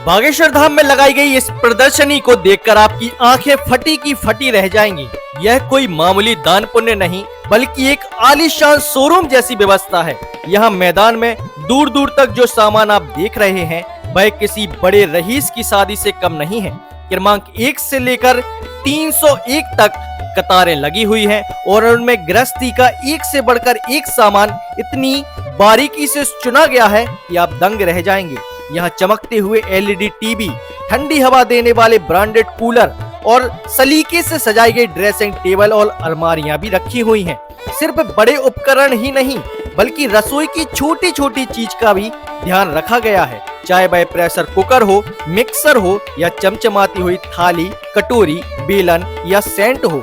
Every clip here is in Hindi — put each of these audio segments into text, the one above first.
बागेश्वर धाम में लगाई गई इस प्रदर्शनी को देखकर आपकी आंखें फटी की फटी रह जाएंगी। यह कोई मामूली दान पुण्य नहीं बल्कि एक आलीशान शोरूम जैसी व्यवस्था है। यहाँ मैदान में दूर दूर तक जो सामान आप देख रहे हैं वह किसी बड़े रईस की शादी से कम नहीं है। क्रमांक 1 से लेकर 301 तक कतारें लगी हुई हैं और उनमें गृहस्थी का एक से बढ़कर एक सामान इतनी बारीकी से चुना गया है कि आप दंग रह जाएंगे। यहाँ चमकते हुए एलईडी टीवी, ठंडी हवा देने वाले ब्रांडेड कूलर और सलीके से सजाई गई ड्रेसिंग टेबल और अलमारियां भी रखी हुई हैं। सिर्फ बड़े उपकरण ही नहीं बल्कि रसोई की छोटी छोटी चीज का भी ध्यान रखा गया है। चाहे वह प्रेशर कुकर हो, मिक्सर हो या चमचमाती हुई थाली, कटोरी, बेलन या सेंट हो,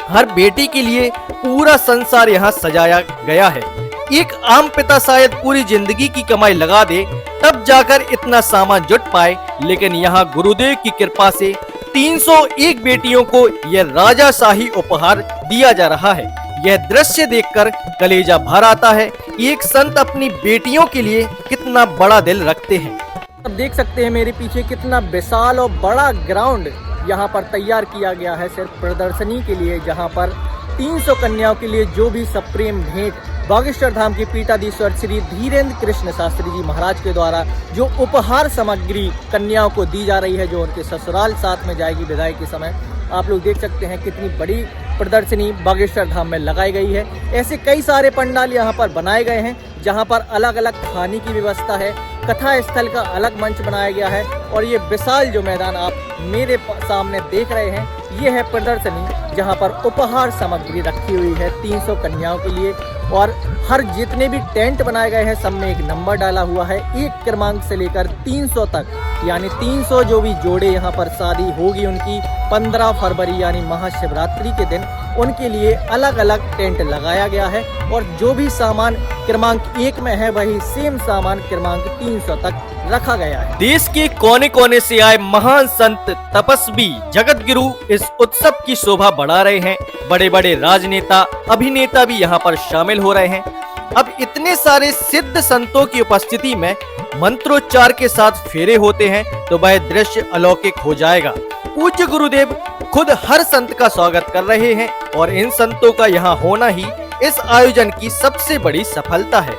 हर बेटी के लिए पूरा संसार यहाँ सजाया गया है। एक आम पिता शायद पूरी जिंदगी की कमाई लगा दे तब जाकर इतना सामान जुट पाए, लेकिन यहाँ गुरुदेव की कृपा से 301 बेटियों को यह राजाशाही उपहार दिया जा रहा है। यह दृश्य देखकर कलेजा भर आता है कि एक संत अपनी बेटियों के लिए कितना बड़ा दिल रखते हैं। आप देख सकते हैं मेरे पीछे कितना विशाल और बड़ा ग्राउंड यहाँ पर तैयार किया गया है सिर्फ प्रदर्शनी के लिए, जहाँ पर 300 कन्याओं के लिए जो भी सप्रेम भेंट बागेश्वर धाम के पीठाधीश्वर श्री धीरेन्द्र कृष्ण शास्त्री जी महाराज के द्वारा जो उपहार सामग्री कन्याओं को दी जा रही है, जो उनके ससुराल साथ में जाएगी विदाई के समय। आप लोग देख सकते हैं कितनी बड़ी प्रदर्शनी बागेश्वर धाम में लगाई गई है। ऐसे कई सारे पंडाल यहाँ पर बनाए गए हैं जहाँ पर अलग अलग खाने की व्यवस्था है, कथा स्थल का अलग मंच बनाया गया है। और ये विशाल जो मैदान आप मेरे सामने देख रहे हैं, ये है प्रदर्शनी जहाँ पर उपहार सामग्री रखी हुई है 300 कन्याओं के लिए। और हर जितने भी टेंट बनाए गए हैं सब में एक नंबर डाला हुआ है, 1 क्रमांक से लेकर 300 तक, यानी 300 जो भी जोड़े यहाँ पर शादी होगी उनकी 15 फरवरी यानी महाशिवरात्रि के दिन, उनके लिए अलग अलग टेंट लगाया गया है। और जो भी सामान क्रमांक 1 में है वही सेम सामान क्रमांक 300 तक रखा गया है। देश के कोने कोने से आए महान संत, तपस्वी, जगत गुरु इस उत्सव की शोभा बढ़ा रहे हैं। बड़े बड़े राजनेता, अभिनेता भी यहाँ पर शामिल हो रहे हैं। अब इतने सारे सिद्ध संतों की उपस्थिति में मंत्रोच्चार के साथ फेरे होते हैं तो वह दृश्य अलौकिक हो जाएगा। पूज्य गुरुदेव खुद हर संत का स्वागत कर रहे हैं और इन संतों का यहाँ होना ही इस आयोजन की सबसे बड़ी सफलता है।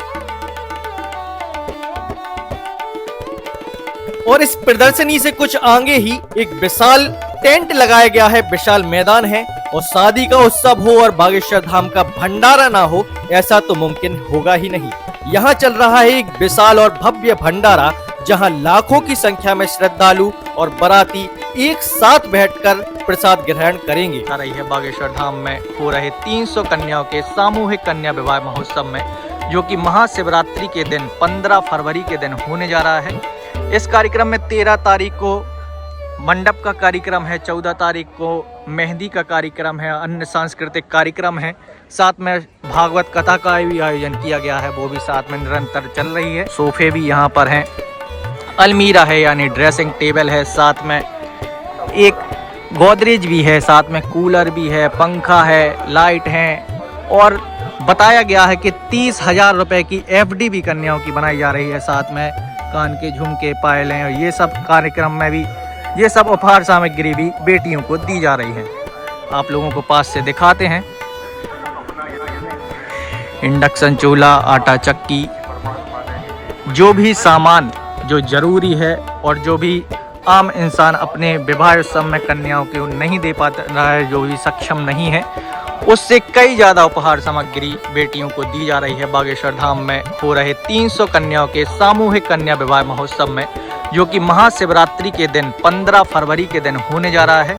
और इस प्रदर्शनी से कुछ आगे ही एक विशाल टेंट लगाया गया है, विशाल मैदान है। और शादी का उत्सव हो और बागेश्वर धाम का भंडारा ना हो, ऐसा तो मुमकिन होगा ही नहीं। यहाँ चल रहा है एक विशाल और भव्य भंडारा जहाँ लाखों की संख्या में श्रद्धालु और बाराती एक साथ बैठकर प्रसाद ग्रहण करेंगे। आ रही है बागेश्वर धाम में हो रहे 300 कन्याओं के सामूहिक कन्या विवाह महोत्सव में, जो कि महाशिवरात्रि के दिन 15 फरवरी के दिन होने जा रहा है। इस कार्यक्रम में 13 तारीख को मंडप का कार्यक्रम है, 14 तारीख को मेहंदी का कार्यक्रम है, अन्य सांस्कृतिक कार्यक्रम है, साथ में भागवत कथा का भी आयोजन किया गया है, वो भी साथ में निरंतर चल रही है। सोफे भी यहाँ पर हैं, अलमीरा है यानी ड्रेसिंग टेबल है, साथ में एक गोदरेज भी है, साथ में कूलर भी है, पंखा है, लाइट है। और बताया गया है कि 30,000 रुपए की FD भी कन्याओं की बनाई जा रही है, साथ में कान के झुमके, पायलें और ये सब कार्यक्रम में भी ये सब उपहार सामग्री भी बेटियों को दी जा रही है। आप लोगों को पास से दिखाते हैं। इंडक्शन चूल्हा, आटा चक्की, जो भी सामान जो जरूरी है और जो भी आम इंसान अपने विवाह उत्सव में कन्याओं को नहीं दे पाता है, जो भी सक्षम नहीं है, उससे कई ज़्यादा उपहार सामग्री बेटियों को दी जा रही है बागेश्वर धाम में हो रहे 300 कन्याओं के सामूहिक कन्या विवाह महोत्सव में, जो कि महाशिवरात्रि के दिन 15 फरवरी के दिन होने जा रहा है।